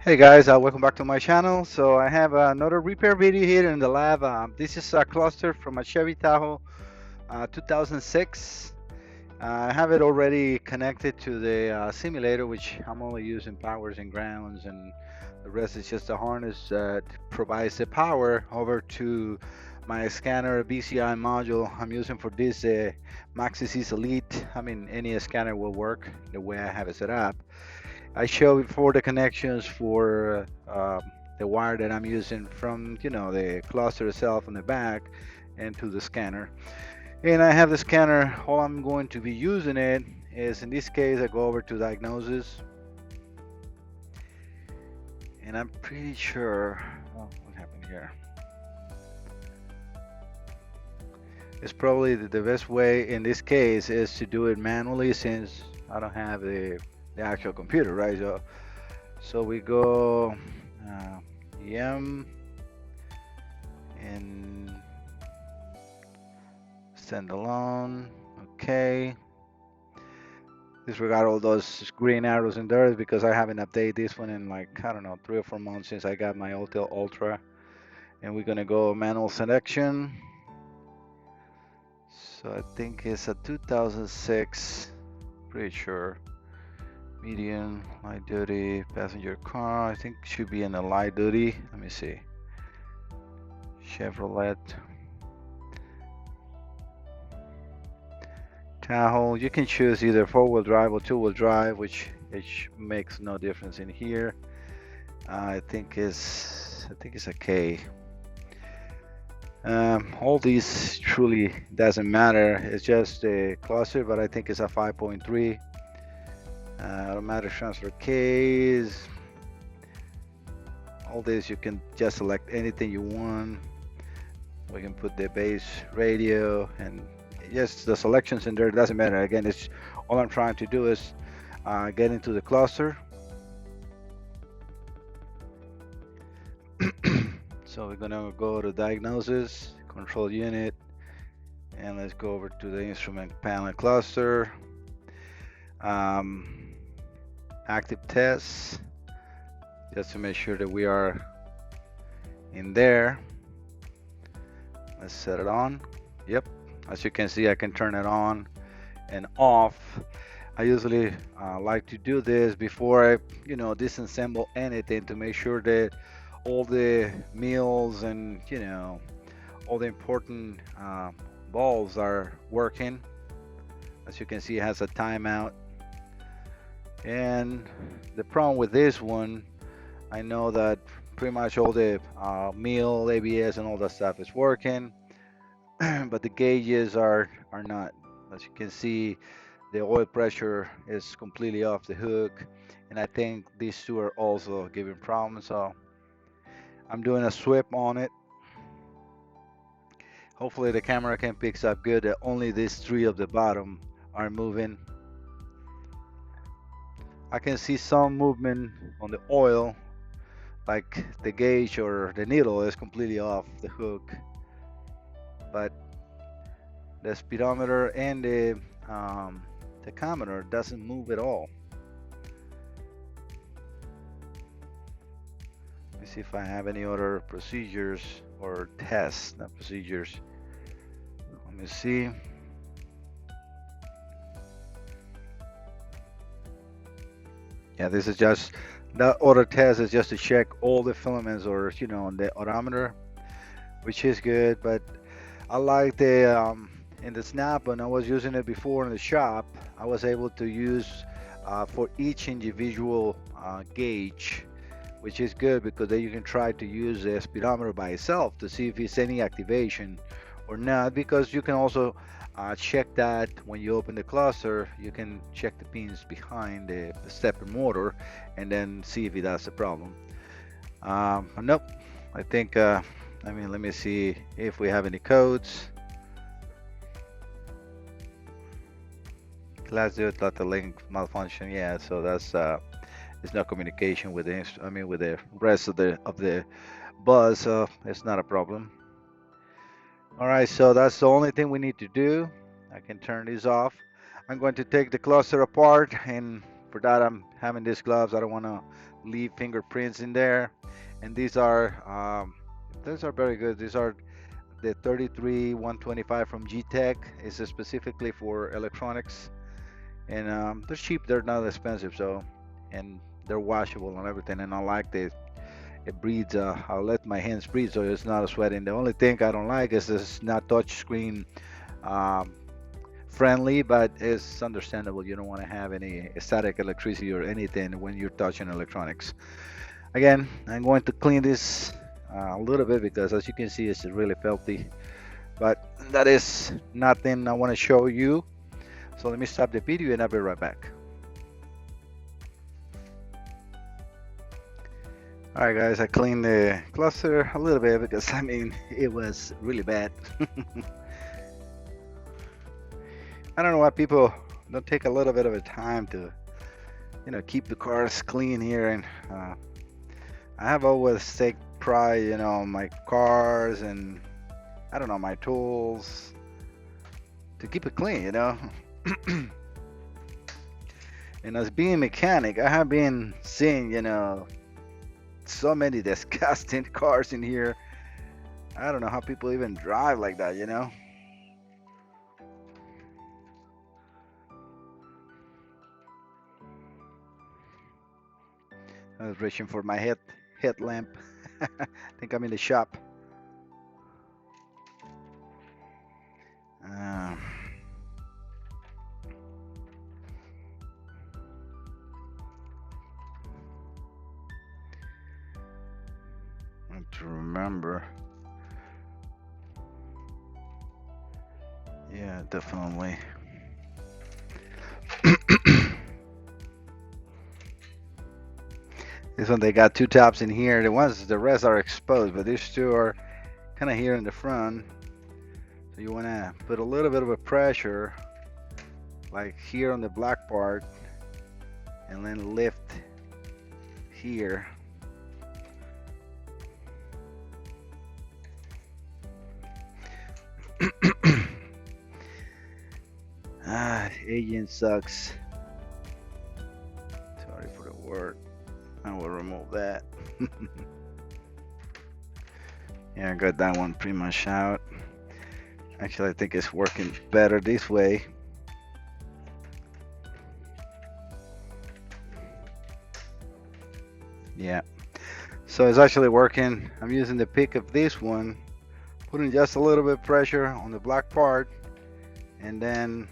Hey guys, welcome back to my channel. So I have another repair video here in the lab. This is a cluster from a Chevy Tahoe 2006. I have it already connected to the simulator, which I'm only using powers and grounds, and the rest is just a harness that provides the power over to my scanner BCI module I'm using for this Maxis Elite. I mean, any scanner will work the way I have it set up. I show for the connections for the wire that I'm using from the cluster itself on the back and to the scanner. And I have the scanner. All I'm going to be using it is, in this case, I go over to diagnosis, and I'm pretty sure. Oh, what happened here? It's probably the best way in this case is to do it manually, since I don't have the actual computer, right? So we go EM and standalone. Okay. Disregard all those green arrows in there because I haven't updated this one in, like, I don't know, 3 or 4 months since I got my Ultra Ultra. And we're gonna go manual selection. So I think it's a 2006, pretty sure. Medium, light duty, passenger car. I think it should be in a light duty. Let me see. Chevrolet Tahoe. You can choose either four-wheel drive or two-wheel drive, which makes no difference in here. I think it's okay. All these truly doesn't matter. It's just a cluster, but I think it's a 5.3. Automatic transfer case. All this you can just select anything you want. We can put the base radio, and yes, the selections in there doesn't matter. Again, it's all I'm trying to do is get into the cluster. So we're gonna go to diagnosis, control unit, and let's go over to the instrument panel cluster. Um, Active tests, just to make sure that we are in there. Let's set it on. Yep, as you can see, I can turn it on and off. I usually like to do this before I disassemble anything, to make sure that all the mills and all the important valves are working. As you can see, it has a timeout. And the problem with this one, I know that pretty much all the mill, ABS, and all that stuff is working, but the gauges are not. As you can see, the oil pressure is completely off the hook, and I think these two are also giving problems. So I'm doing a sweep on it. Hopefully the camera can pick up good that only these three of the bottom are moving. I can see some movement on the oil, like the gauge or the needle is completely off the hook, but the speedometer and the tachometer doesn't move at all. Let me see if I have any other procedures or tests, not procedures. Let me see. Yeah, this is just, that other test is just to check all the filaments or on the odometer, which is good. But I like the in the snap, when I was using it before in the shop, I was able to use for each individual gauge, which is good because then you can try to use the speedometer by itself to see if it's any activation or not, because you can also check that when you open the cluster. You can check the pins behind the stepper motor and then see if it has a problem. Nope, I think I mean, let me see if we have any codes. Let's do it. Let the link malfunction. Yeah, so that's it's no communication with the with the rest of the bus, so it's not a problem. All right, so that's the only thing we need to do. I can turn these off. I'm going to take the cluster apart, and for that I'm having these gloves. I don't want to leave fingerprints in there. And these are very good. These are the 33 125 from G-Tech. It's specifically for electronics, and they're cheap. They're not expensive, so and they're washable and everything. And I like the it breathes. I'll let my hands breathe, so it's not a sweating. The only thing I don't like is it's not touch screen um, friendly, but it's understandable. You don't want to have any static electricity or anything when you're touching electronics. Again, I'm going to clean this a little bit because as you can see, it's really filthy. But that is nothing I want to show you. So let me stop the video and I'll be right back. All right, guys, I cleaned the cluster a little bit because I mean it was really bad. I don't know why people don't take a little bit of a time to, keep the cars clean here. And I have always take pride, on my cars and I don't know my tools to keep it clean. And as being a mechanic, I have been seeing, so many disgusting cars in here. I don't know how people even drive like that. I was reaching for my headlamp. I think I'm in the shop. Uh, to remember. Yeah, definitely. This one they got two tops in here. The rest are exposed, but these two are kind of here in the front. So you want to put a little bit of a pressure, like here on the black part, and then lift here. Agent sucks. Sorry for the word. I will remove that. Yeah, I got that one pretty much out. Actually, I think it's working better this way. Yeah. So it's actually working. I'm using the pick of this one, putting just a little bit of pressure on the black part, and then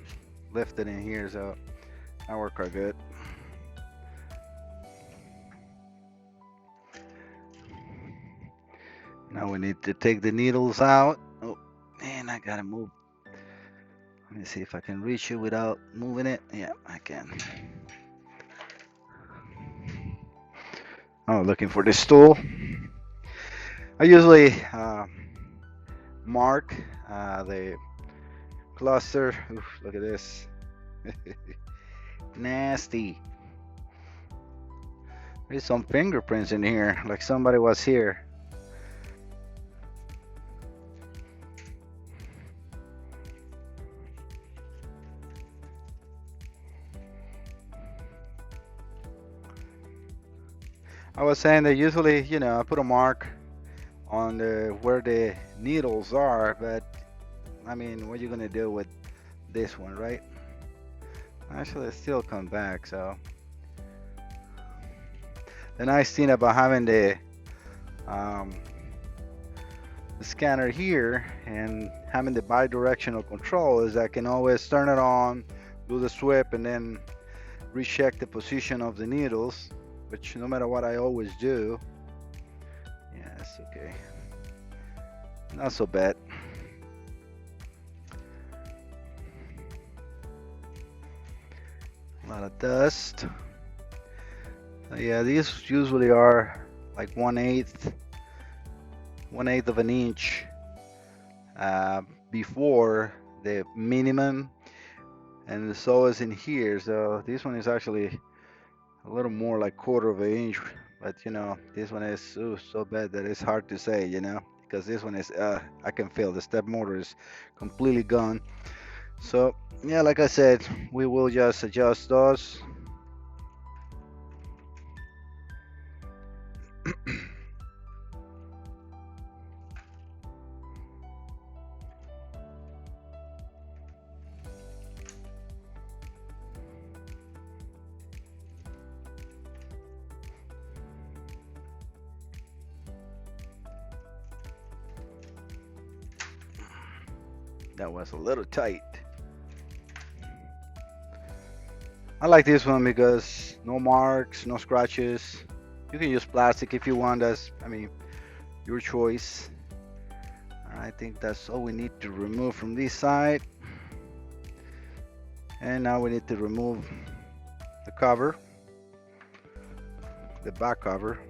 lift it in here. So that worked quite good. Now we need to take the needles out. Oh, man, I gotta move. Let me see if I can reach it without moving it. Yeah, I can. Oh, looking for this tool. I usually mark the cluster. Oof, look at this. Nasty. There's some fingerprints in here, like somebody was here. I was saying that usually, I put a mark on where the needles are, but I mean, what are you gonna do with this one, right? Actually, it still come back. So the nice thing about having um, the scanner here and having the bi-directional control is I can always turn it on, do the sweep, and then recheck the position of the needles, which no matter what I always do. Yeah, it's okay. Not so bad. A lot of dust. Yeah, these usually are like 1/8 of an inch before the minimum, and so is in here. So this one is actually a little more like 1/4 of an inch, but this one is so bad that it's hard to say, because this one is I can feel the step motor is completely gone. So yeah, like I said, we will just adjust those. That was a little tight. I like this one because no marks, no scratches. You can use plastic if you want. That's, I mean, your choice. I think that's all we need to remove from this side. And now we need to remove the cover, the back cover.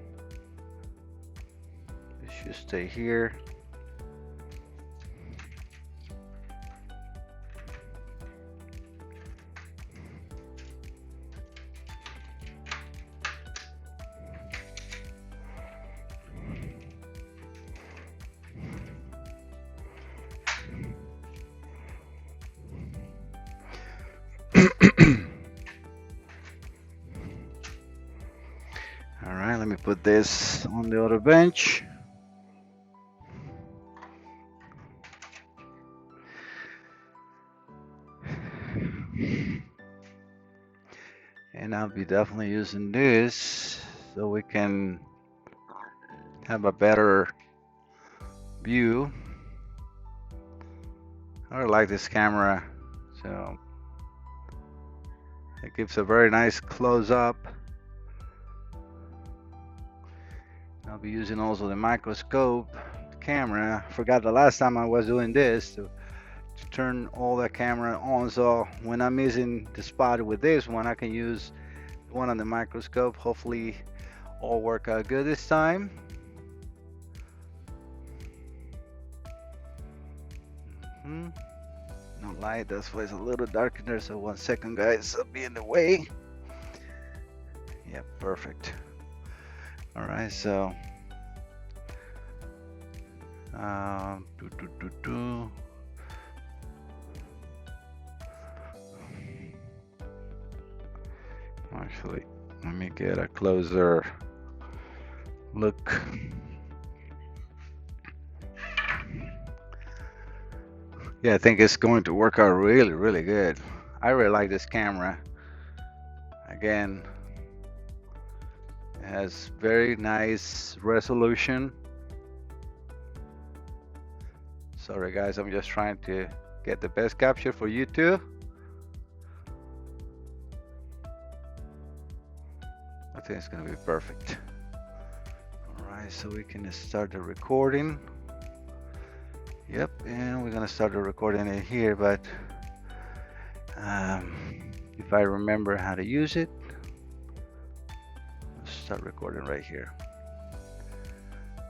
It should stay here. All right, let me put this on the other bench. And I'll be definitely using this so we can have a better view. I like this camera, so it gives a very nice close-up. I'll be using also the microscope camera. I forgot the last time I was doing this to turn all the camera on, so when I'm missing the spot with this one, I can use the one on the microscope. Hopefully all work out good this time. No light, that's why it's a little dark in there, so 1 second guys, I'll be in the way. Yeah, perfect. All right, so actually, let me get a closer look. Yeah, I think it's going to work out really, really good. I really like this camera. Again, it has very nice resolution. Sorry guys, I'm just trying to get the best capture for you too. I think it's gonna be perfect. All right, so we can start the recording. Yep, and we're gonna start the recording in here, but if I remember how to use it, let's start recording right here.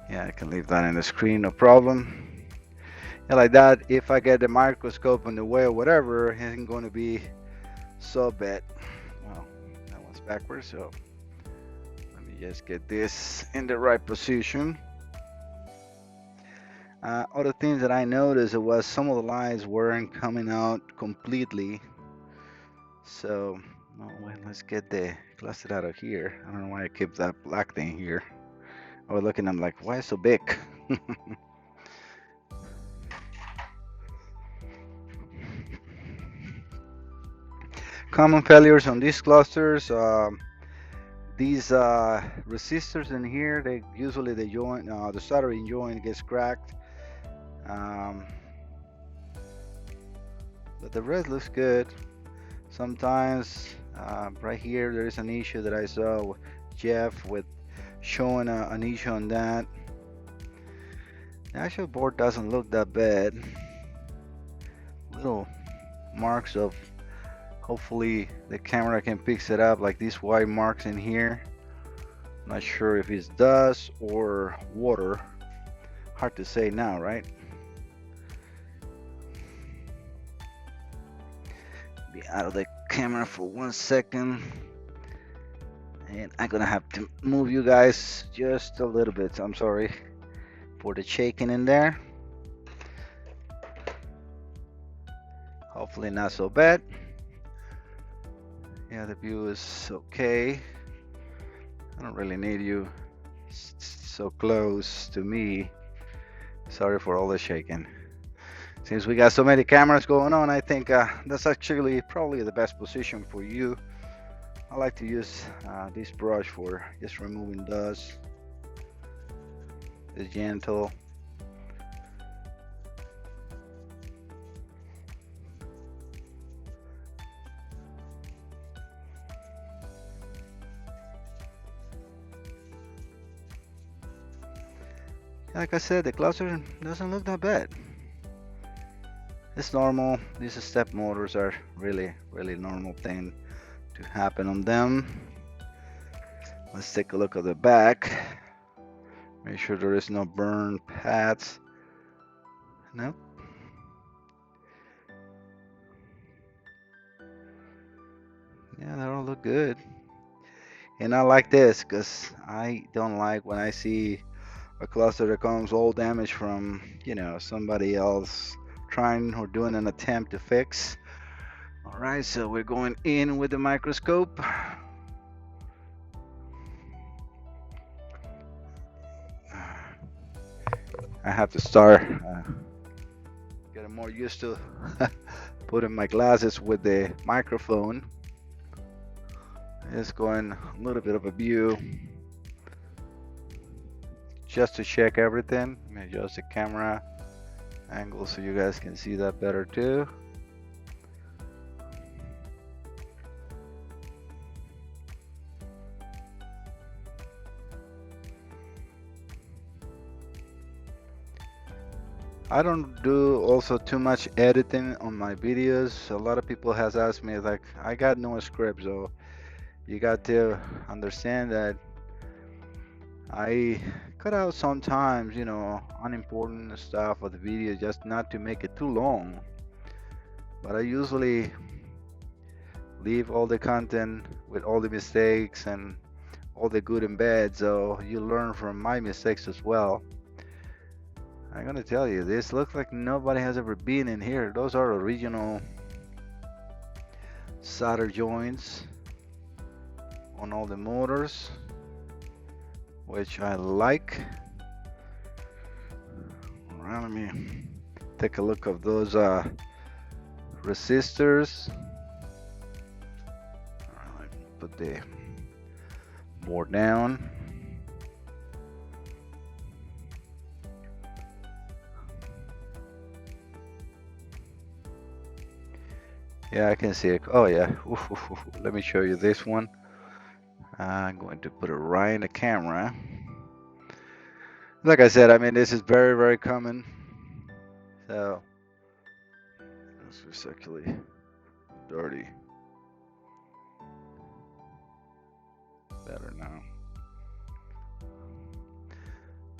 Yeah, I can leave that in the screen, no problem. And like that, if I get the microscope in the way or whatever, it ain't going to be so bad. Well, that one's backwards, so let me just get this in the right position. Other things that I noticed was some of the lines weren't coming out completely. So, well, let's get the cluster out of here. I don't know why I keep that black thing here. I was looking, I'm like, why is it so big? Common failures on these clusters. These resistors in here, they usually the joint, the soldering joint gets cracked. But the rest looks good. Sometimes right here there is an issue that I saw with Jeff with showing an issue on that. The actual board doesn't look that bad. Little marks of, hopefully the camera can pick it up, like these white marks in here. Not sure if it's dust or water. Hard to say now, right? Be out of the camera for 1 second. And I'm gonna have to move you guys just a little bit. I'm sorry for the shaking in there. Hopefully not so bad. Yeah, the view is okay. I don't really need you so close to me. Sorry for all the shaking. Since we got so many cameras going on, I think that's actually probably the best position for you. I like to use this brush for just removing dust. It's gentle. Like I said, the cluster doesn't look that bad. It's normal. These step motors are really normal thing to happen on them. Let's take a look at the back. Make sure there is no burn pads. No. Yeah, they all look good. And I like this because I don't like when I see a cluster that comes all damaged from, somebody else trying or doing an attempt to fix. All right, so we're going in with the microscope. I have to start getting more used to putting my glasses with the microphone. It's going a little bit of a view just to check everything. Let me adjust the camera angle so you guys can see that better too. I don't do also too much editing on my videos. A lot of people has asked me like, I got no script, so you got to understand that I cut out sometimes, unimportant stuff of the video just not to make it too long. But I usually leave all the content with all the mistakes and all the good and bad, so you learn from my mistakes as well. I'm gonna tell you, this looks like nobody has ever been in here. Those are original solder joints on all the motors, which I like. All right, let me take a look of those resistors. All right, put the board down. Yeah, I can see it. Oh yeah. Oof, oof, oof. Let me show you this one. I'm going to put it right in the camera. Like I said, I mean, this is very common. So this is actually dirty. Better now.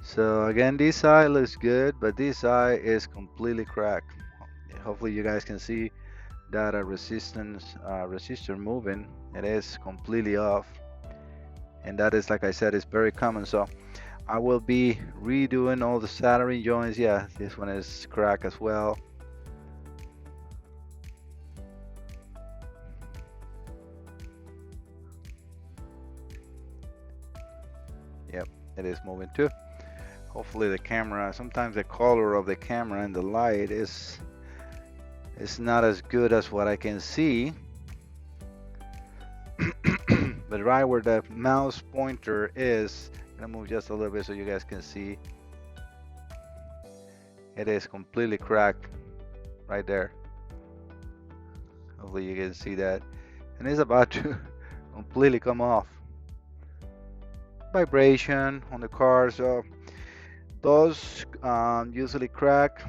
So again, this eye looks good, but this eye is completely cracked. Hopefully you guys can see that a resistor moving. It is completely off, and that is, like I said, is very common. So I will be redoing all the soldering joints. Yeah, this one is cracked as well. Yep, it is moving too. Hopefully the camera, sometimes the color of the camera and the light is not as good as what I can see. But right where the mouse pointer is, I'm gonna move just a little bit so you guys can see. It is completely cracked right there. Hopefully you can see that. And it's about to completely come off. Vibration on the car, so those usually crack.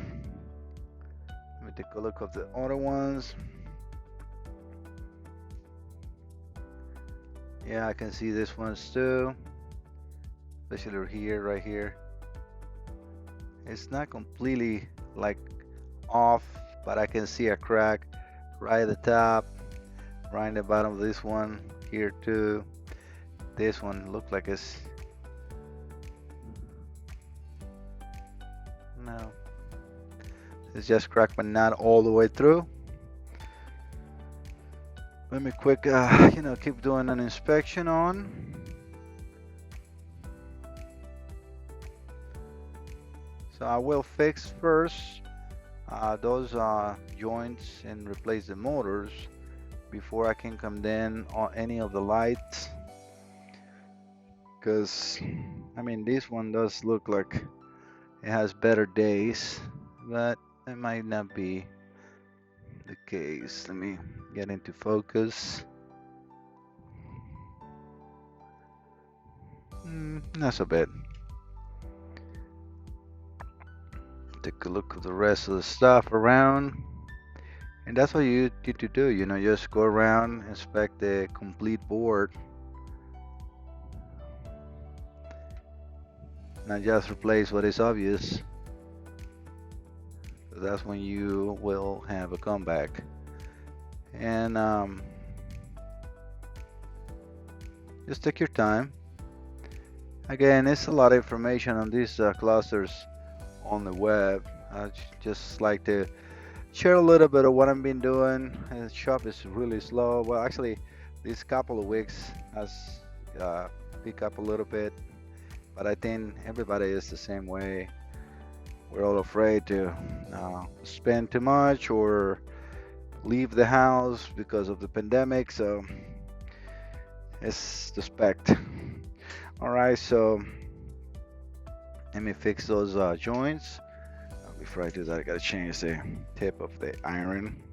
Let me take a look at the other ones. Yeah, I can see this ones too, especially here, right here. It's not completely like off, but I can see a crack right at the top, right in the bottom of this one here too. This one looks like it's no, it's just cracked, but not all the way through. Let me quick, keep doing an inspection on. So I will fix first those joints and replace the motors before I can come in on any of the lights, because I mean this one does look like it has better days, but it might not be the case. Let me get into focus. Not so bad. Take a look at the rest of the stuff around. And that's what you need to do, just go around, inspect the complete board, not just replace what is obvious. That's when you will have a comeback. And just take your time. Again, it's a lot of information on these clusters on the web. I just like to share a little bit of what I've been doing. The shop is really slow. Well, actually, these couple of weeks has picked up a little bit, but I think everybody is the same way. We're all afraid to spend too much or leave the house because of the pandemic, so it's the spect. All right, so let me fix those joints. Before I do that, I gotta change the tip of the iron.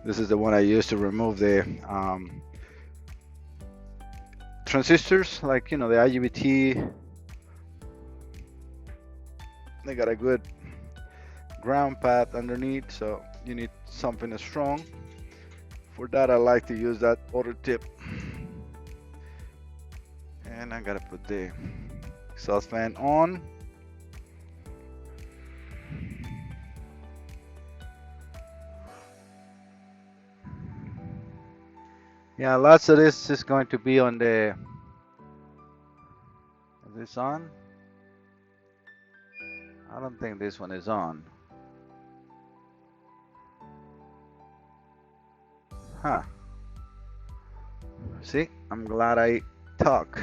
This is the one I used to remove the transistors, like the IGBT. They got a good ground path underneath, so you need something strong. For that, I like to use that other tip. And I gotta put the exhaust fan on. Yeah, lots of this is going to be on the. Is this on? I don't think this one is on. Huh. See, I'm glad I talk.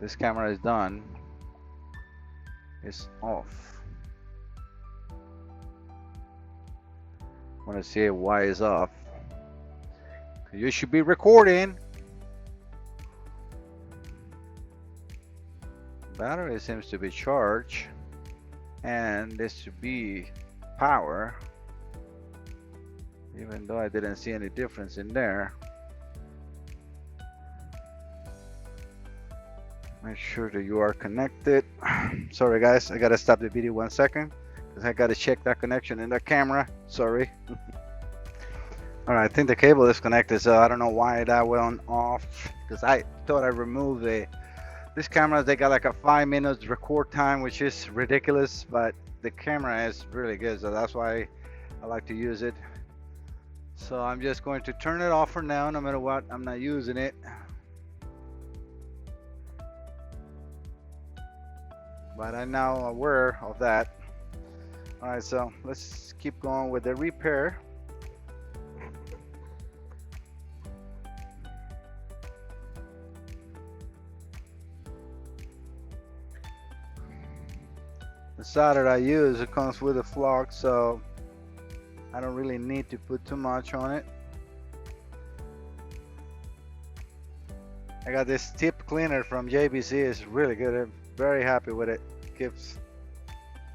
This camera is done. It's off. I want to see why it's off. You should be recording. Battery seems to be charged, and this should be power, even though I didn't see any difference in there. Make sure that you are connected. Sorry guys, I gotta stop the video 1 second because I gotta check that connection in the camera. Sorry. All right, I think the cable is connected, so I don't know why that went off, because I thought I removed these cameras. They got like a 5 minutes record time, which is ridiculous, but the camera is really good, so that's why I like to use it. So I'm just going to turn it off for now. No matter what, I'm not using it. But I'm now aware of that. All right, so let's keep going with the repair. The solder I use, it comes with a flux, so I don't really need to put too much on it. I got this tip cleaner from JBC. It's really good. I'm very happy with it. Keeps,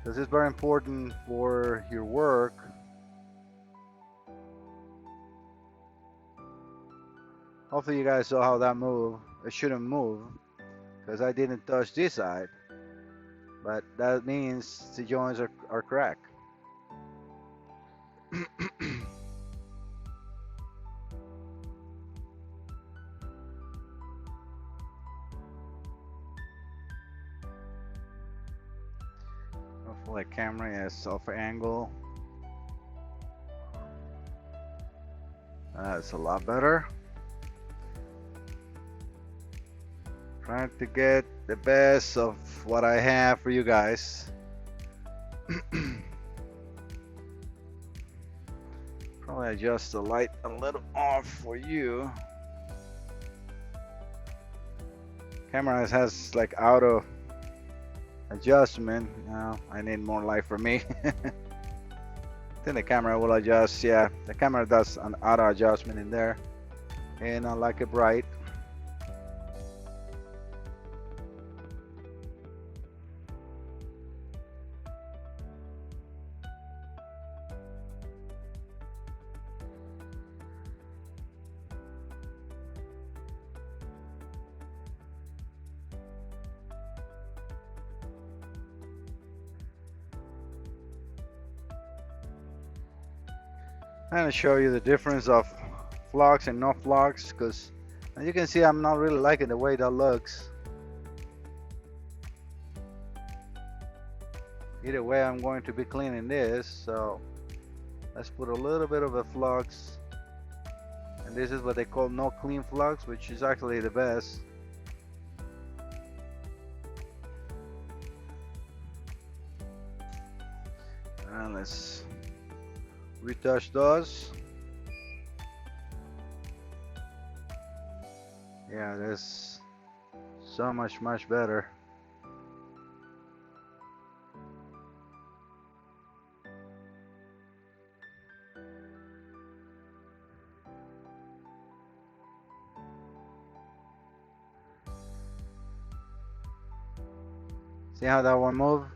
because it's very important for your work. Hopefully you guys saw how that moved. It shouldn't move because I didn't touch this side, but that means the joints are correct. Hopefully the camera is off angle. That's a lot better. Trying to get the best of what I have for you guys. Probably adjust the light a little off for you. Camera has like auto adjustment. Now I need more light for me. Then the camera will adjust. Yeah, the camera does an auto adjustment in there, and I like it bright. I'm gonna show you the difference of flux and no flux, because as you can see, I'm not really liking the way that looks. Either way, I'm going to be cleaning this, so let's put a little bit of a flux, and this is what they call no clean flux, which is actually the best. And let's retouch those. Yeah, that's so much better. See how that one moved?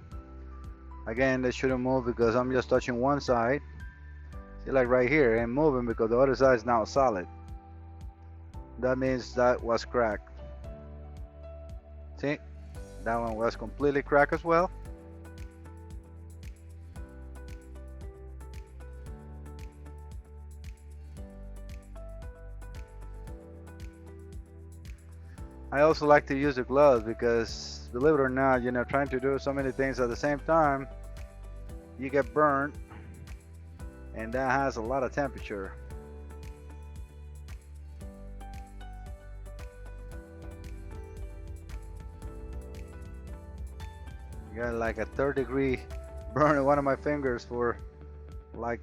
Again, they shouldn't move because I'm just touching one side. See, like right here, and moving because the other side is now solid. That means that was cracked. See, that one was completely cracked as well. I also like to use the gloves because, believe it or not, trying to do so many things at the same time, you get burned, and that has a lot of temperature. I got like a 3rd-degree burn in one of my fingers for like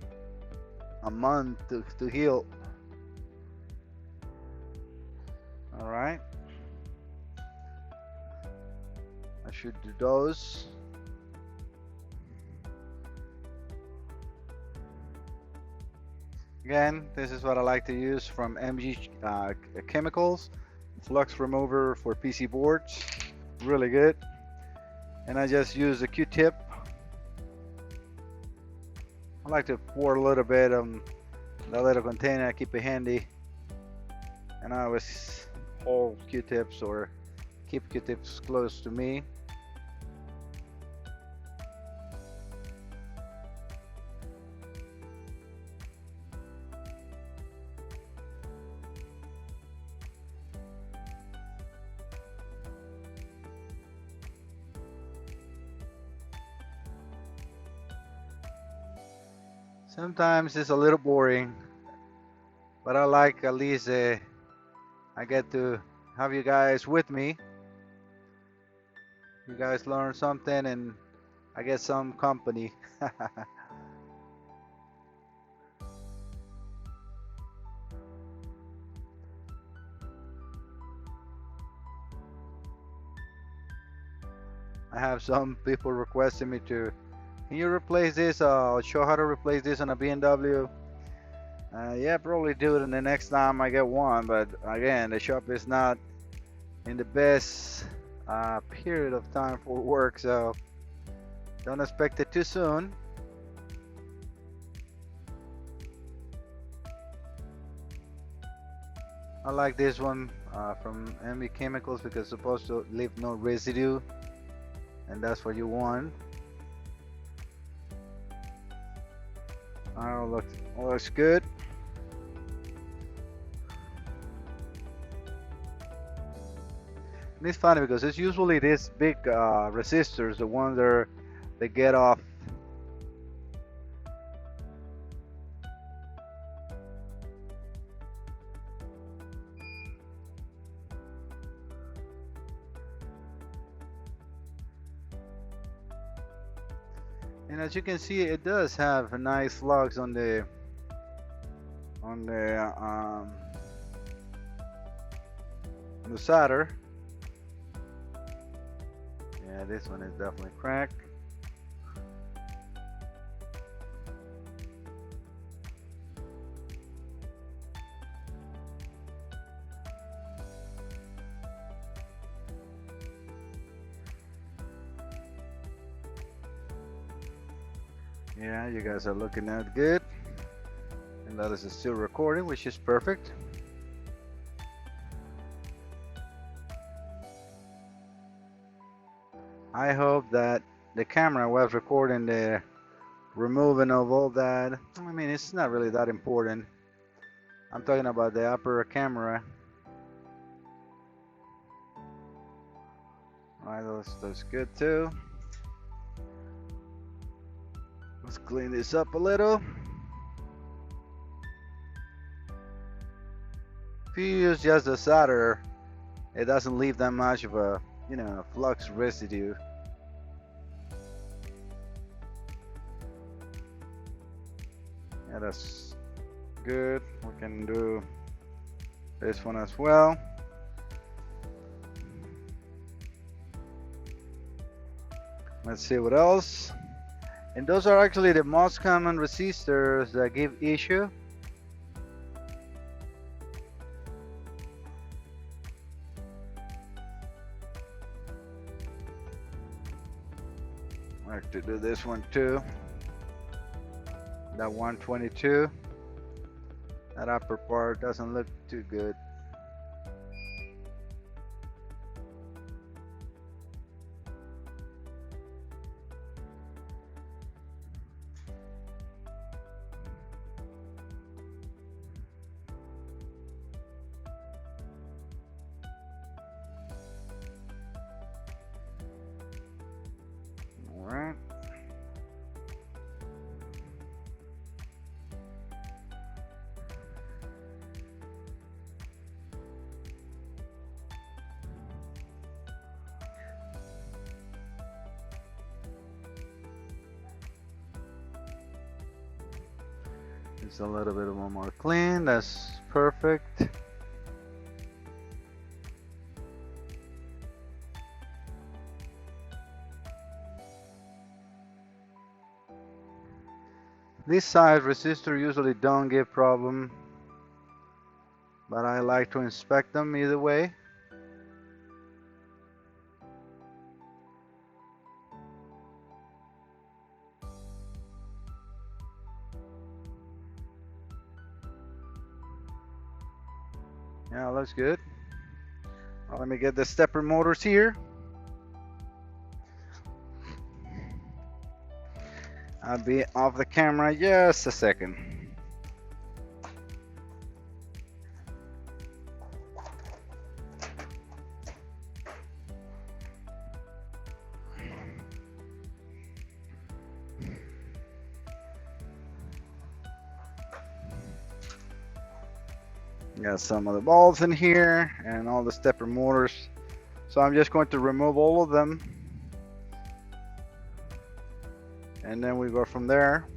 a month to heal. All right, I should do those. Again, this is what I like to use from MG Chemicals, flux remover for PC boards, really good. And I just use a Q-tip. I like to pour a little bit on that little container. I keep it handy, and I always hold Q-tips or keep Q-tips close to me. Sometimes it's a little boring, but I like at least I get to have you guys with me. You guys learn something and I get some company. I have some people requesting me to, can you replace this? Show how to replace this on a BMW. Yeah, probably do it in the next time I get one, but again, the shop is not in the best period of time for work, so don't expect it too soon. I like this one from MB Chemicals because it's supposed to leave no residue, and that's what you want. Looks good. And it's funny because it's usually these big resistors, the ones that they get off. And as you can see, it does have a nice flux on the solder. Yeah, this one is definitely cracked. Yeah, you guys are looking at good, and that is still recording, which is perfect. I hope that the camera was recording the removing of all that. I mean, it's not really that important. I'm talking about the upper camera. Alright, that's good too. Let's clean this up a little. If you use just the solder, it doesn't leave that much of a, flux residue. Yeah, that's good. We can do this one as well. Let's see what else. And those are actually the most common resistors that give issue. I like to do this one too. That 122. That upper part doesn't look too good. Alright. It's a little bit more clean. That's perfect. This size resistor usually don't give problem, but I like to inspect them either way. Yeah, looks good. Well, let me get the stepper motors here. I'll be off the camera just a second. Got some of the bulbs in here and all the stepper motors. So I'm just going to remove all of them. And then we go from there.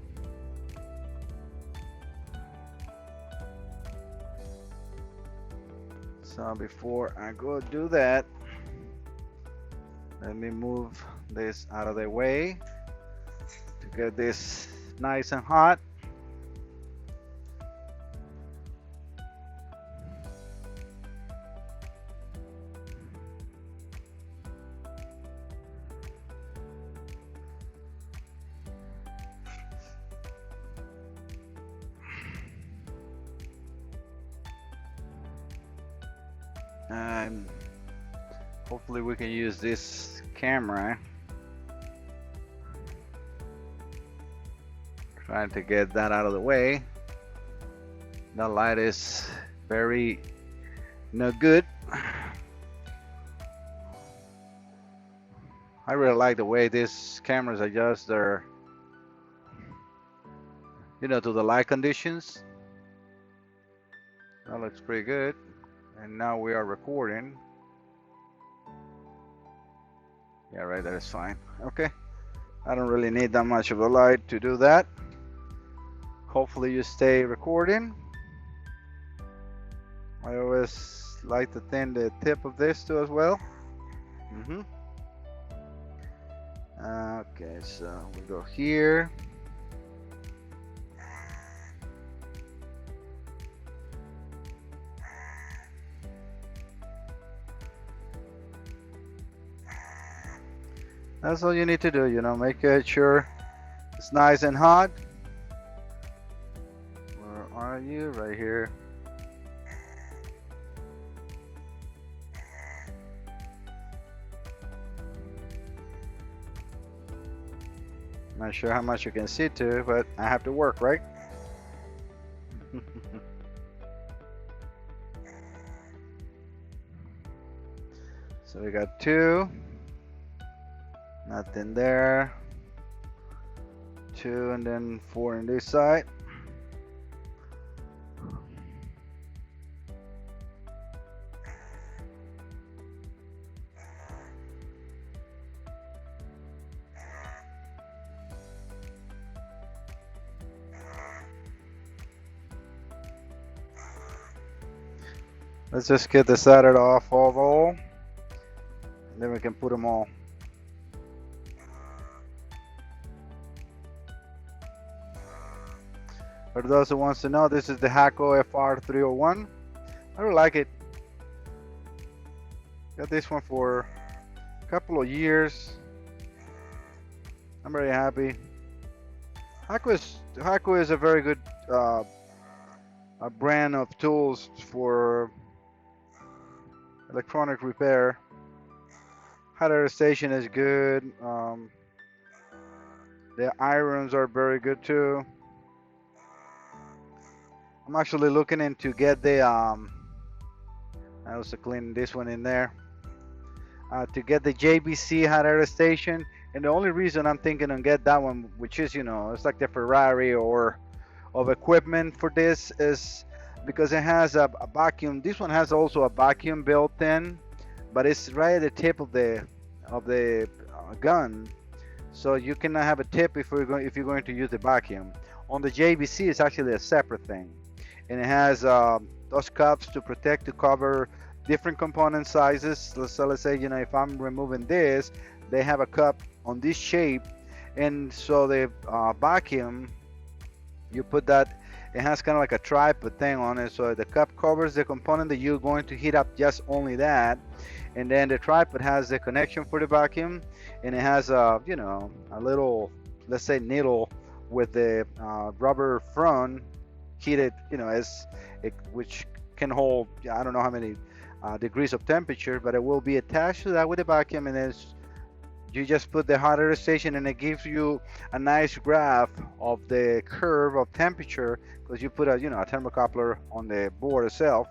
So before I go do that, let me move this out of the way to get this nice and hot. And hopefully we can use this camera. Trying to get that out of the way. The light is very no good. I really like the way these cameras adjust their, to the light conditions. That looks pretty good. And now we are recording. Yeah, right there is fine. Okay. I don't really need that much of a light to do that. Hopefully you stay recording. I always like to thin the tip of this too as well. Okay, so we go here. That's all you need to do, make sure it's nice and hot. Where are you? Right here. Not sure how much you can see too, but I have to work, right? So we got 2, nothing there. 2 and then 4 on this side. Let's just get the solder off of all, and then we can put them all. For those who wants to know, this is the Tahoe FR301. I really like it. Got this one for a couple of years. I'm very happy. Tahoe is a very good a brand of tools for electronic repair. Hot station is good. The irons are very good too. I'm actually looking into get the I also clean this one in there to get the JBC hot air station. And the only reason I'm thinking on get that one, which is, you know, it's like the Ferrari or of equipment for this, is because it has a vacuum. This one has also a vacuum built in, but it's right at the tip of the gun, so you cannot have a tip if you're going to use the vacuum. On the JBC, it's actually a separate thing, and it has those cups to protect, to cover different component sizes. So let's say, you know, if I'm removing this, they have a cup on this shape, and so the vacuum, you put that, it has kind of like a tripod thing on it, so the cup covers the component that you're going to heat up, just only that. And then the tripod has the connection for the vacuum, and it has a, you know, a little, let's say, needle with the rubber front heated, you know, which can hold, I don't know how many degrees of temperature, but it will be attached to that with the vacuum, and then you just put the hot air station, and it gives you a nice graph of the curve of temperature, because you put a, you know, a thermocoupler on the board itself,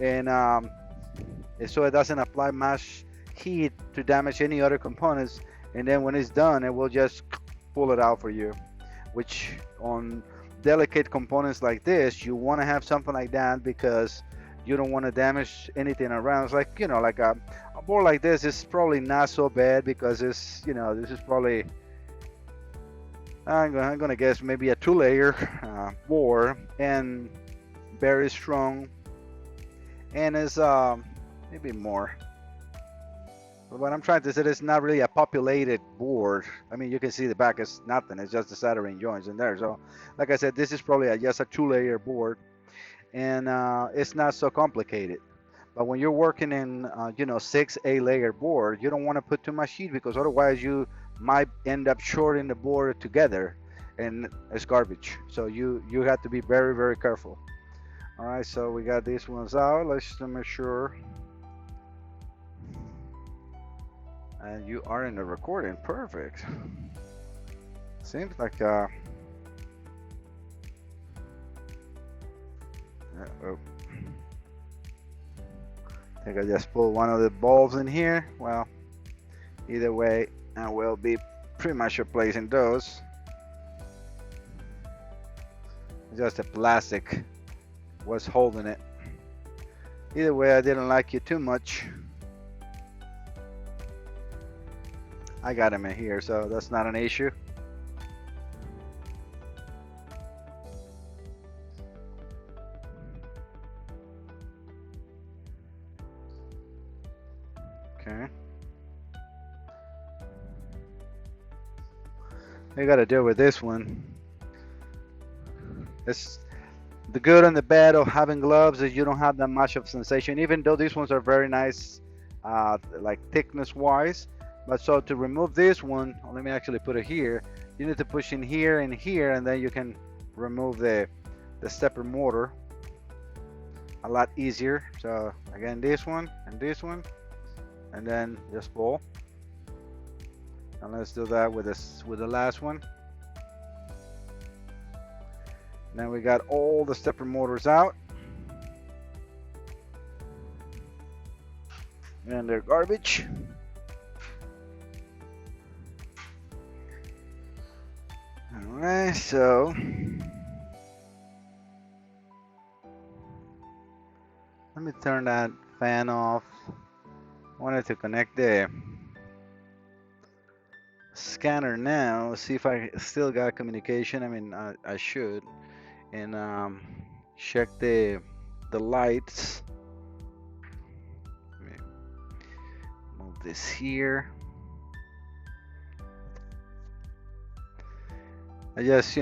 and so it doesn't apply much heat to damage any other components. And then when it's done, it will just pull it out for you, which on delicate components like this, you want to have something like that, because you don't want to damage anything around. It's like, you know, like a board like this is probably not so bad, because it's, you know, this is probably, I'm gonna guess maybe a 2-layer board, and very strong, and is maybe more. But what I'm trying to say is not really a populated board. I mean, you can see the back is nothing. It's just the soldering joints in there. So, like I said, this is probably just a 2-layer board, and it's not so complicated. But when you're working in, you know, 6-8-layer board, you don't want to put too much heat, because otherwise you might end up shorting the board together, and it's garbage. So you have to be very, very careful. All right, so we got these ones out. Let's just make sure. And you are in the recording. Perfect. Seems like oh. I think I just pulled one of the bulbs in here. Well, either way, I will be pretty much replacing those. Just the plastic was holding it. Either way, I didn't like it too much. I got them in here, so that's not an issue. Okay. You got to deal with this one. It's the good and the bad of having gloves is you don't have that much of sensation, even though these ones are very nice, like thickness wise. But so to remove this one, let me actually put it here. You need to push in here and here, and then you can remove the stepper motor a lot easier. So again, this one, and then just pull. And let's do that with this with the last one. Now we got all the stepper motors out, and they're garbage. All right, so let me turn that fan off. I wanted to connect the scanner now, see if I still got communication. I mean, I should, and check the lights. Let me move this here. I just,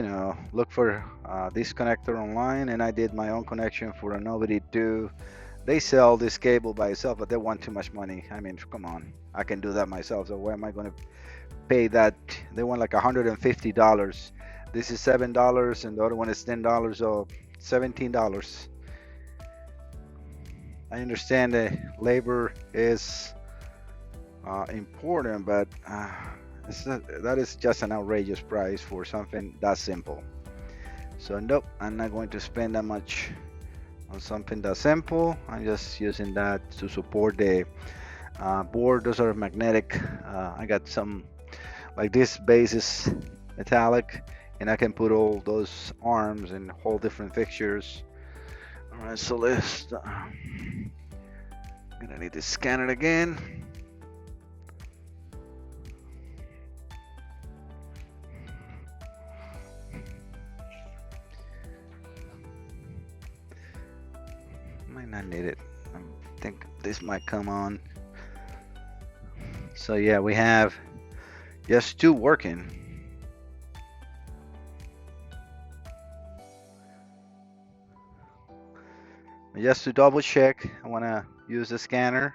look for this connector online, and I did my own connection for a Nobody 2. They sell this cable by itself, but they want too much money. I mean, come on, I can do that myself. So why am I going to pay that? They want like $150. This is $7, and the other one is $10, so $17. I understand that labor is important, but that is just an outrageous price for something that simple. So nope, I'm not going to spend that much on something that simple. I'm just using that to support the board. Those are magnetic. I got some, like this base is metallic, and I can put all those arms and whole different fixtures. All right, so let's I'm gonna need to scan it again. Might not need it. I think this might come on. So yeah, we have just 2 working. Just to double check, I want to use the scanner.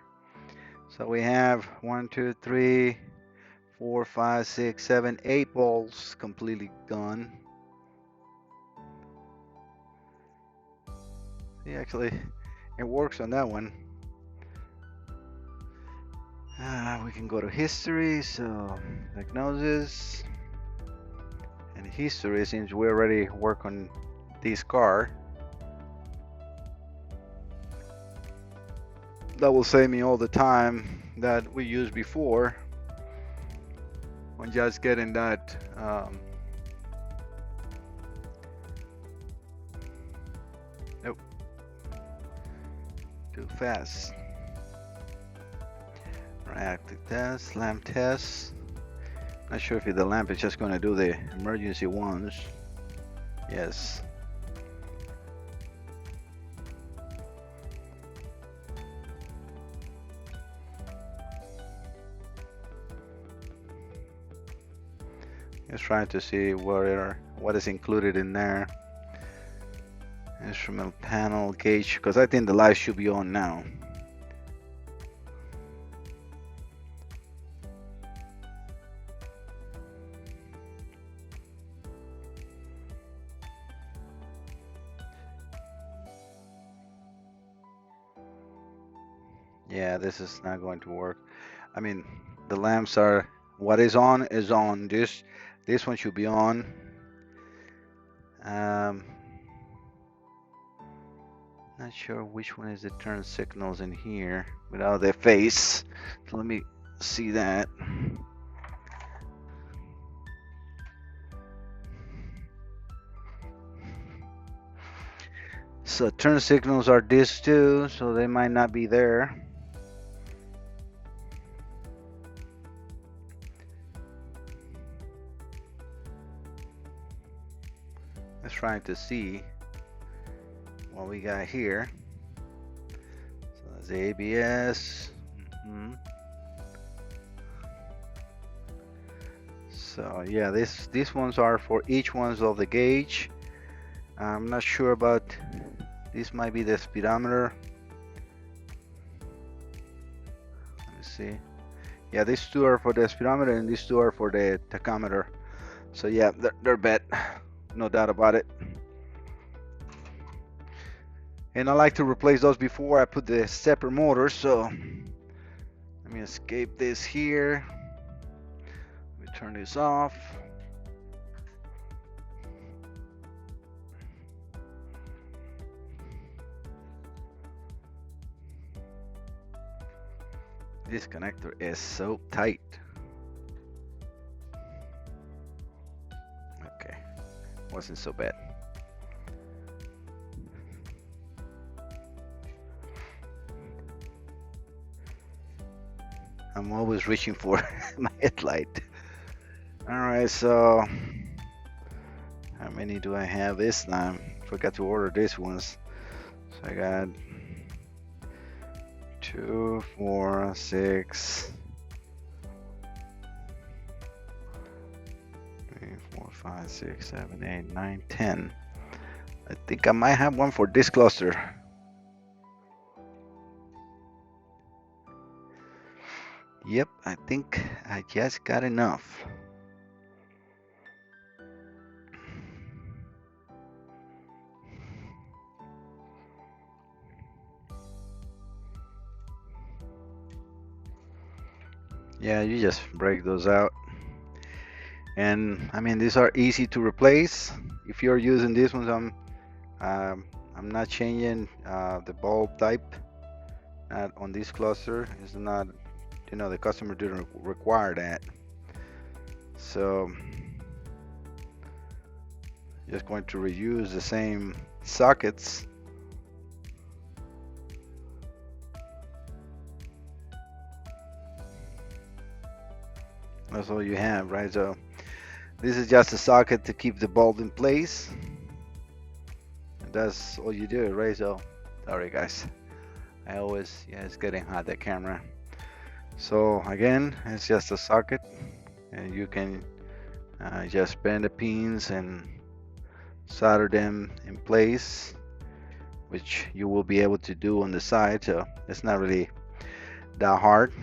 So we have 1, 2, 3, 4, 5, 6, 7, 8 balls completely gone. See, actually, it works on that one. We can go to history, so diagnosis and history, since we already work on this car. That will save me all the time that we used before when just getting that nope, too fast. Reactive test, lamp test. Not sure if the lamp is just going to do the emergency ones. Yes. Just trying to see what is included in there. Instrument panel gauge, because I think the light should be on now. Yeah, this is not going to work. I mean, the lamps are, what is on is on. This one should be on. Not sure which one is the turn signals in here without the face. So let me see that. So turn signals are these two, so they might not be there. Let's try to see what we got here. So that's the ABS. So yeah, these ones are for each ones of the gauge. I'm not sure about this. Might be the speedometer. Let me see. Yeah, these 2 are for the speedometer and these 2 are for the tachometer. So yeah, they're bad, no doubt about it. And I like to replace those before I put the stepper motor. So let me escape this here. Let me Turn this off. This connector is so tight. Okay, wasn't so bad. I'm always reaching for my headlight. All right, so how many do I have this time? Forgot to order these ones. So I got 2, 4, 6, 3, 4, 5, 6, 7, 8, 9, 10. I think I might have one for this cluster. Yep, I think I just got enough. Yeah, you just break those out. And I mean, these are easy to replace. If you're using these ones, I'm not changing the bulb type on this cluster. It's not, the customer didn't require that. So just going to reuse the same sockets. That's all you have, right? So this is just a socket to keep the bulb in place. And that's all you do, right? So sorry guys, it's getting hot, that camera. So again, it's just a socket, and you can just bend the pins and solder them in place, which you will be able to do on the side. So it's not really that hard.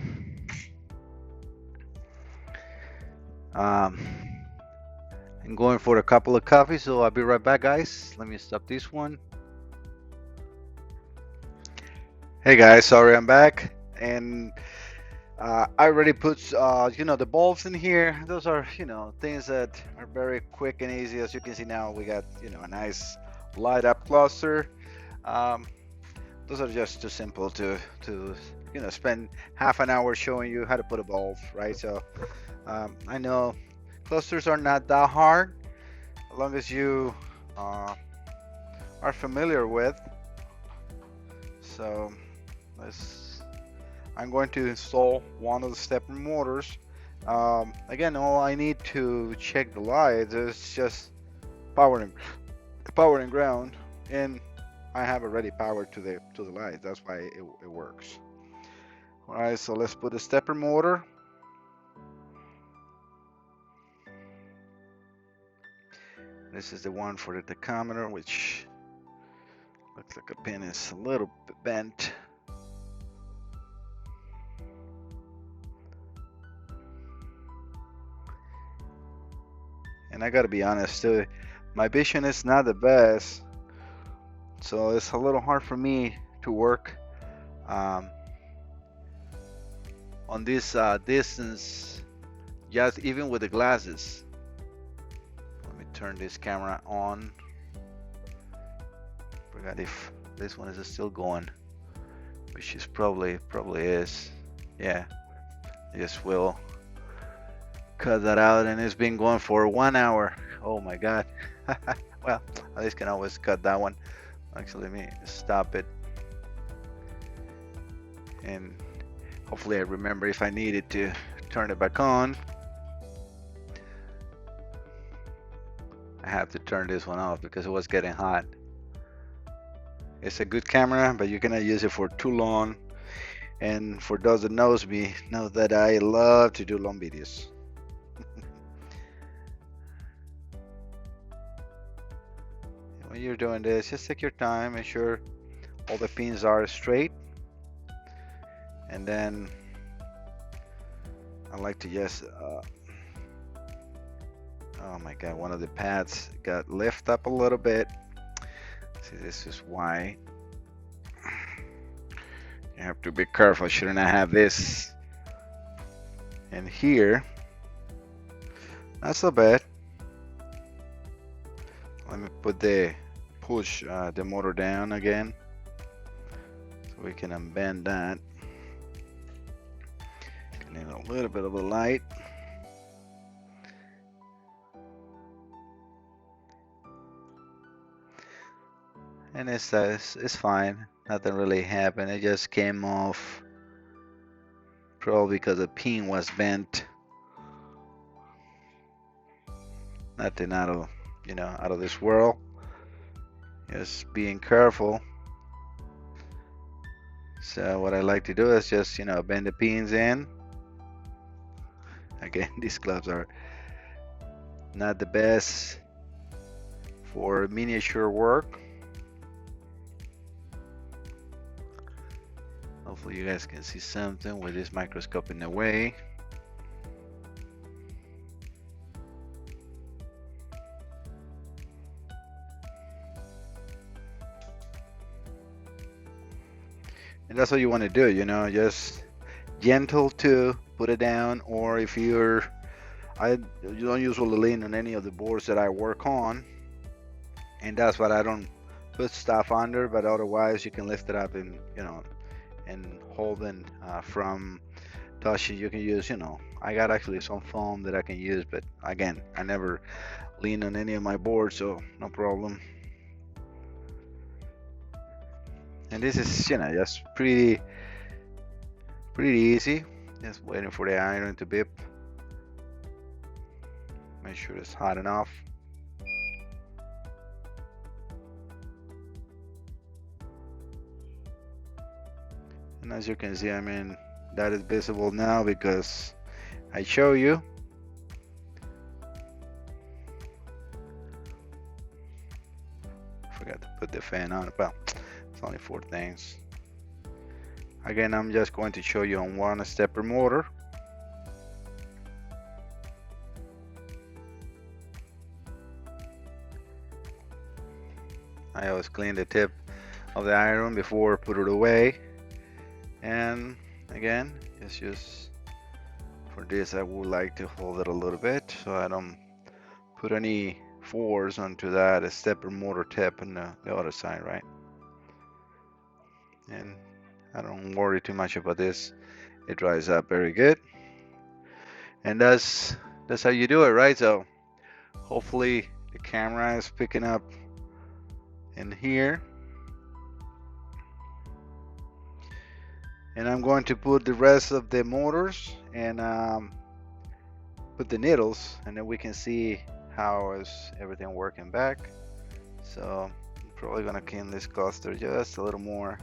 I'm going for a couple of coffees, so I'll be right back, guys. Let me stop this one. Hey guys, sorry I'm back, and I already put the bulbs in here. Those are things that are very quick and easy. As you can see now, we got a nice light up cluster. Those are just too simple to spend half an hour showing you how to put a bulb, right? So I know clusters are not that hard, as long as you are familiar with. So I'm going to install one of the stepper motors. Again, all I need to check the lights is just power and ground, and I have already power to the lights. That's why it works. All right, so let's put the stepper motor. This is the one for the tachometer, which looks like a pin is a little bit bent. And I gotta be honest too, my vision is not the best, so it's a little hard for me to work on this distance, just even with the glasses. Let me turn this camera on. Forgot if this one is still going, which is probably is. Yeah, I just will cut that out, and it's been going for 1 hour. Oh my god. Well, at least can always cut that one. Actually, let me stop it, and hopefully I remember if I needed to turn it back on. I have to turn this one off because it was getting hot. It's a good camera, but you cannot use it for too long. And for those that knows me, know that I love to do long videos. When you're doing this, just take your time, make sure all the pins are straight, and then I like to just oh my god, one of the pads got lift up a little bit. See, this is why you have to be careful. Shouldn't I have this in here? Not so bad. Let me push the motor down again so we can unbend that. Need a little bit of a light. And it's fine. Nothing really happened. It just came off probably because the pin was bent. Nothing out of out of this world. Just being careful. So what I like to do is just bend the pins in. Again, these gloves are not the best for miniature work. Hopefully you guys can see something with this microscope in the way. And that's what you want to do, just gentle to put it down. Or if you don't usually lean on any of the boards that I work on, and that's what I don't put stuff under, but otherwise you can lift it up and and holding from touching. You can use, I got actually some foam that I can use, but again, I never lean on any of my boards, so no problem. And this is, just pretty easy. Just waiting for the iron to beep. Make sure it's hot enough. And as you can see, that is visible now because I show you. Forgot to put the fan on. Well, it's only 4 things. Again, I'm just going to show you on one stepper motor. I always clean the tip of the iron before put it away. And again, it's just for this, I would like to hold it a little bit so I don't put any force onto that stepper motor tip on the other side, right? And I don't worry too much about this. It dries up very good. And that's how you do it, right? So hopefully the camera is picking up in here. And I'm going to put the rest of the motors and put the needles, and then we can see how is everything working back. So I'm probably gonna clean this cluster just a little more.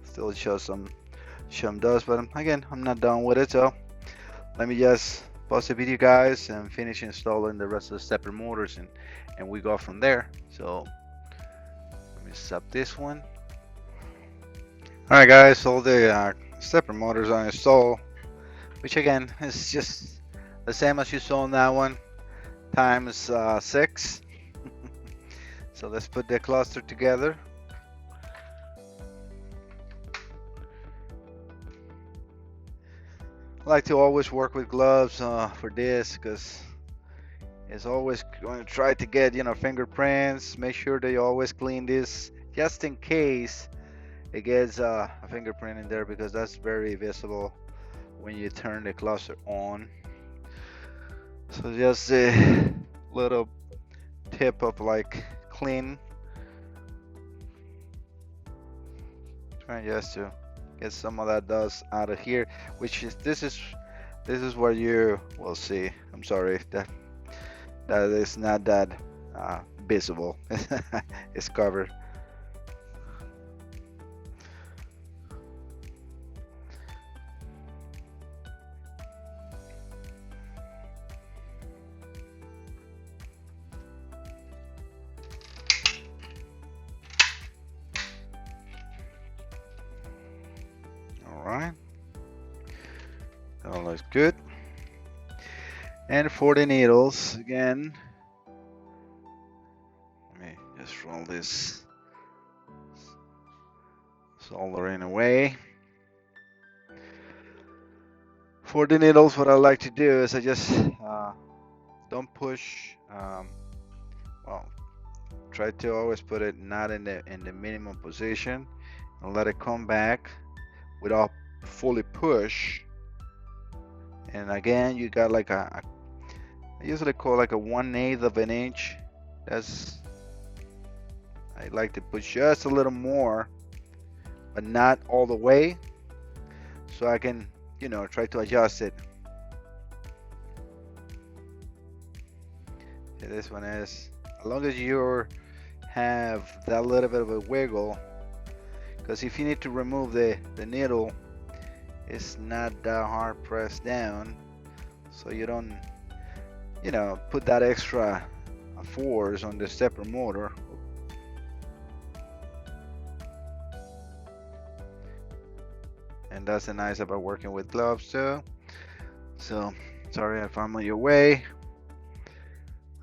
Still show some dust, but again, I'm not done with it. So let me just pause the video, guys, and finish installing the rest of the stepper motors, and we go from there. So let me stop this one. Alright guys, all the stepper motors are installed, which again is just the same as you saw in that one times 6. So let's put the cluster together. I like to always work with gloves for this because it's always going to try to get fingerprints. Make sure that you always clean this just in case it gets a fingerprint in there, because that's very visible when you turn the cluster on. So just a little tip of like clean, trying just to get some of that dust out of here, which is this is where you will see. I'm sorry, that is not that visible. It's covered. Alright, that looks good. And for the needles, again, let me just roll this soldering away. For the needles, what I like to do is I just don't push. Well, try to always put it not in the minimum position and let it come back without fully push. And again, you got like I usually call like a 1/8 of an inch. That's I like to push just a little more, but not all the way, so I can, try to adjust it. Okay, this one is, as long as you have that little bit of a wiggle, because if you need to remove the needle, it's not that hard pressed down, so you don't, put that extra force on the stepper motor. And that's the nice about working with gloves too. So sorry if I'm on your way.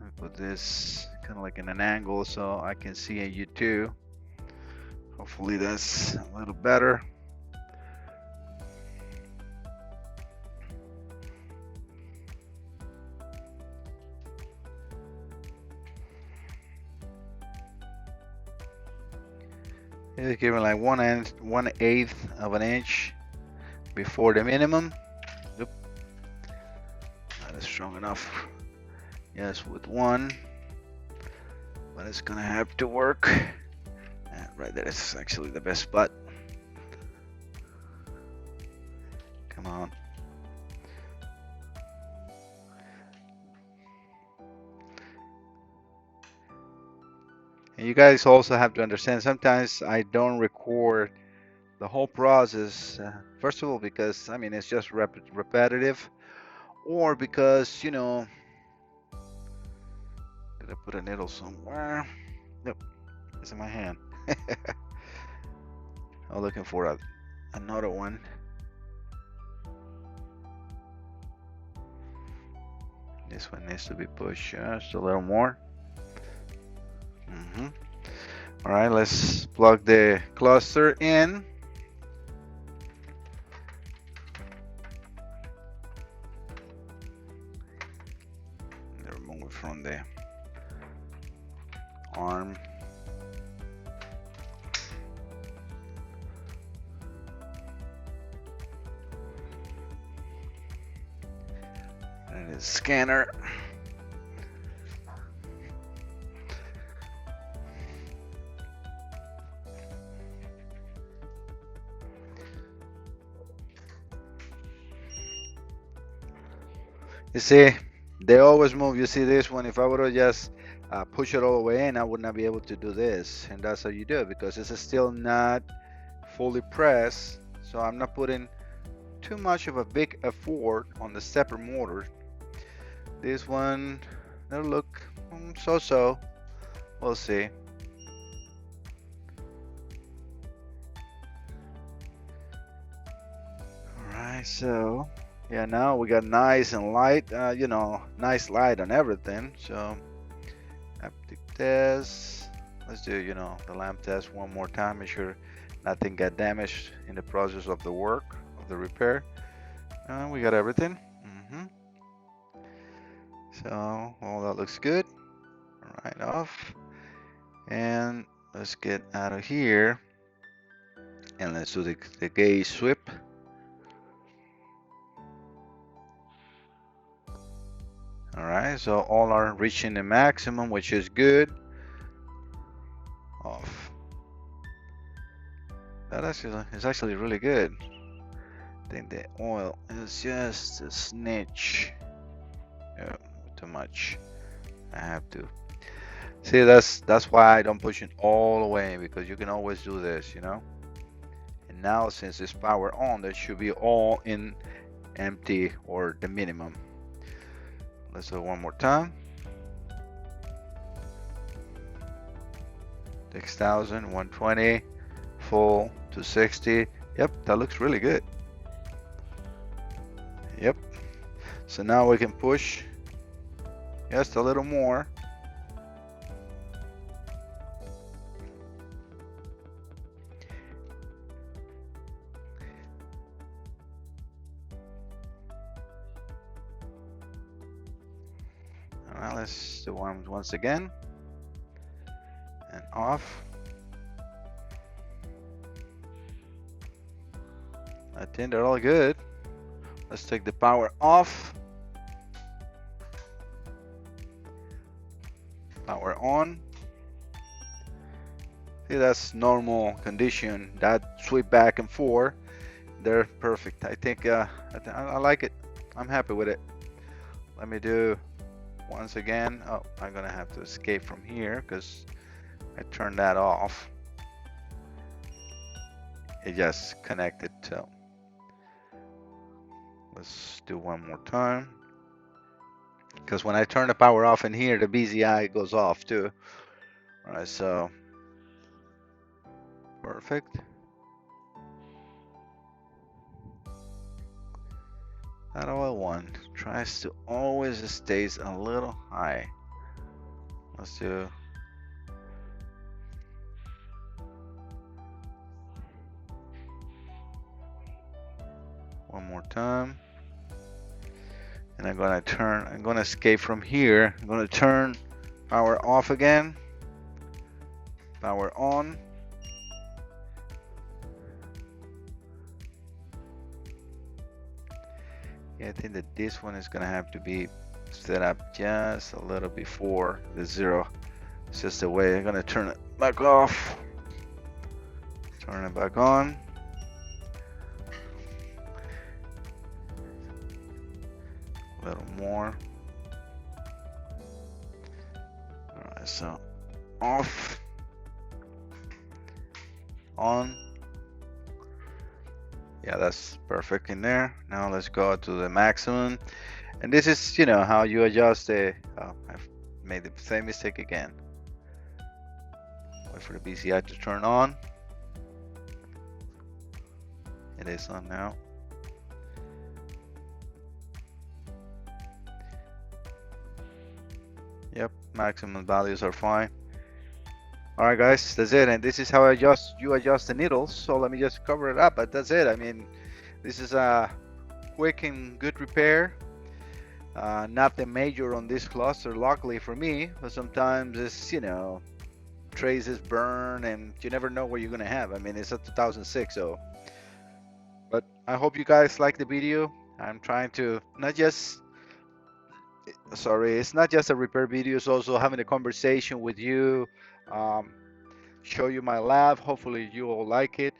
I put this kind of like in an angle so I can see you too. Hopefully that's a little better. It's giving like 1/8 of an inch before the minimum. Yep. That is strong enough. Yes, with one, but it's gonna have to work. Right there is actually the best spot. Come on. And you guys also have to understand, sometimes I don't record the whole process. First of all, because I mean it's just repetitive, or because did I put a needle somewhere? Nope, it's in my hand. I'm looking for another one. This one needs to be pushed just a little more. All right, let's plug the cluster in. Remove it from the arm. And the scanner. You see, they always move. You see this one, if I would have just push it all the way in, I would not be able to do this. And that's how you do it, because it's still not fully pressed. So I'm not putting too much of a big effort on the stepper motor. This one, it'll look so-so. We'll see. Alright, so yeah, now we got nice and light, nice light on everything. So haptic test. Let's do, the lamp test one more time. Make sure nothing got damaged in the process of the work, of the repair. We got everything. So all that looks good. Right off. And let's get out of here. And let's do the gauge sweep. Alright, so all are reaching the maximum, which is good. Off. That is actually really good. I think the oil is just a snitch. Yeah, too much. I have to. See, that's why I don't push it all the way, because you can always do this, And now since it's power on, that should be all in empty or the minimum. Let's do it one more time. 6,000, 120, full to 60. Yep, that looks really good. Yep. So now we can push just a little more. Well, let's do one once again and off. I think they're all good. Let's take the power off. Power on. See, that's normal condition. That sweep back and forth, they're perfect. I think I like it. I'm happy with it. Let me do once again. Oh, I'm gonna have to escape from here because I turned that off. It just connected. So let's do one more time. Because when I turn the power off in here, the BZI goes off too. All right, so perfect. That oil one tries to always stays a little high. Let's do one more time. And I'm gonna escape from here. I'm gonna turn power off again. Power on. Yeah, I think that this one is gonna have to be set up just a little before the zero. It's just the way I'm gonna turn it back off. Turn it back on. A little more. Alright, so off. On. Yeah, that's perfect in there. Now let's go to the maximum. And this is, how you adjust the, I've made the same mistake again. Wait for the BCI to turn on. It is on now. Yep, maximum values are fine. All right, guys, that's it. And this is how you adjust the needles. So let me just cover it up, but that's it. I mean, this is a quick and good repair. Nothing major on this cluster, luckily for me, but sometimes it's, traces burn and you never know what you're gonna have. I mean, it's a 2006, so. But I hope you guys like the video. I'm trying to not just, sorry, it's not just a repair video, it's also having a conversation with you, um, show you my lab. Hopefully you all like it.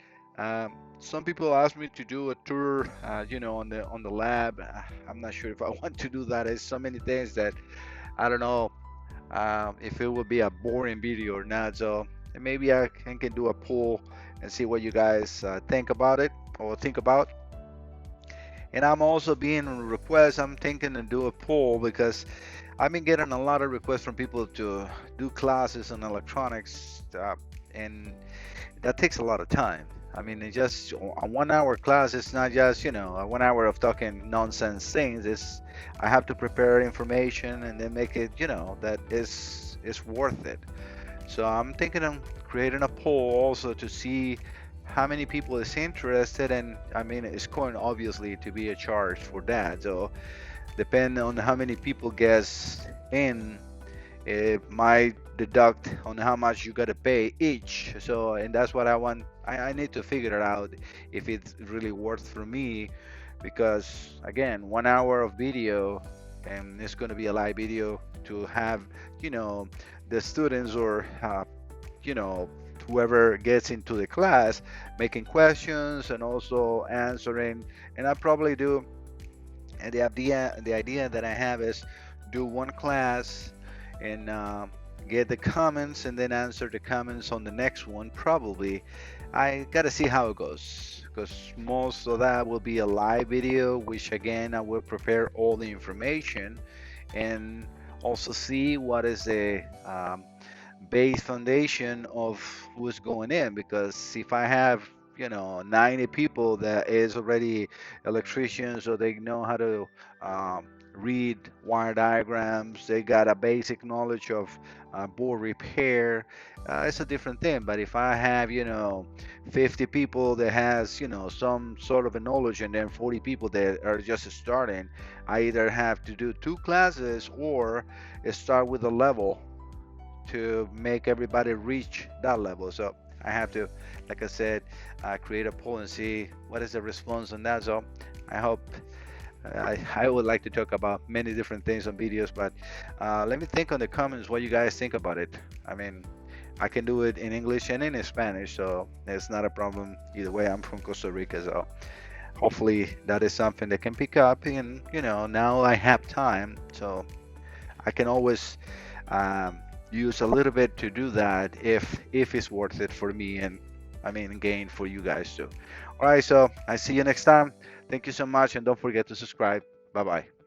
Some people ask me to do a tour, on the lab. I'm not sure if I want to do that. There's so many things that I don't know if it will be a boring video or not. So maybe I can do a poll and see what you guys think about it or think about. And I'm also being requests. I'm thinking to do a poll because I've been getting a lot of requests from people to do classes on electronics, and that takes a lot of time. I mean, it just a 1 hour class. It's not just a 1 hour of talking nonsense things. It's I have to prepare information and then make it that is worth it. So I'm thinking of creating a poll also to see how many people is interested, and I mean it's going obviously to be a charge for that. So depending on how many people guess in, it might deduct on how much you gotta pay each. So and that's what I want. I need to figure it out if it's really worth for me, because again 1 hour of video, and it's going to be a live video to have you know the students or you know whoever gets into the class making questions and also answering. And I probably do, and the idea that I have is do one class and get the comments and then answer the comments on the next one. Probably I gotta see how it goes, because most of that will be a live video, which again I will prepare all the information and also see what is the base foundation of who's going in. Because if I have 90 people that is already electricians, or they know how to read wire diagrams. They got a basic knowledge of board repair. It's a different thing. But if I have, 50 people that has, some sort of a knowledge, and then 40 people that are just starting, I either have to do two classes or start with a level to make everybody reach that level. So I have to, like I said, create a poll and see what is the response on that. So I hope I would like to talk about many different things on videos, but let me think on the comments what you guys think about it. I mean, I can do it in English and in Spanish, so it's not a problem either way. I'm from Costa Rica, so hopefully that is something that can pick up. And now I have time, so I can always um, use a little bit to do that if it's worth it for me, and I mean gain for you guys too. All right, so I see you next time. Thank you so much, and don't forget to subscribe. Bye bye.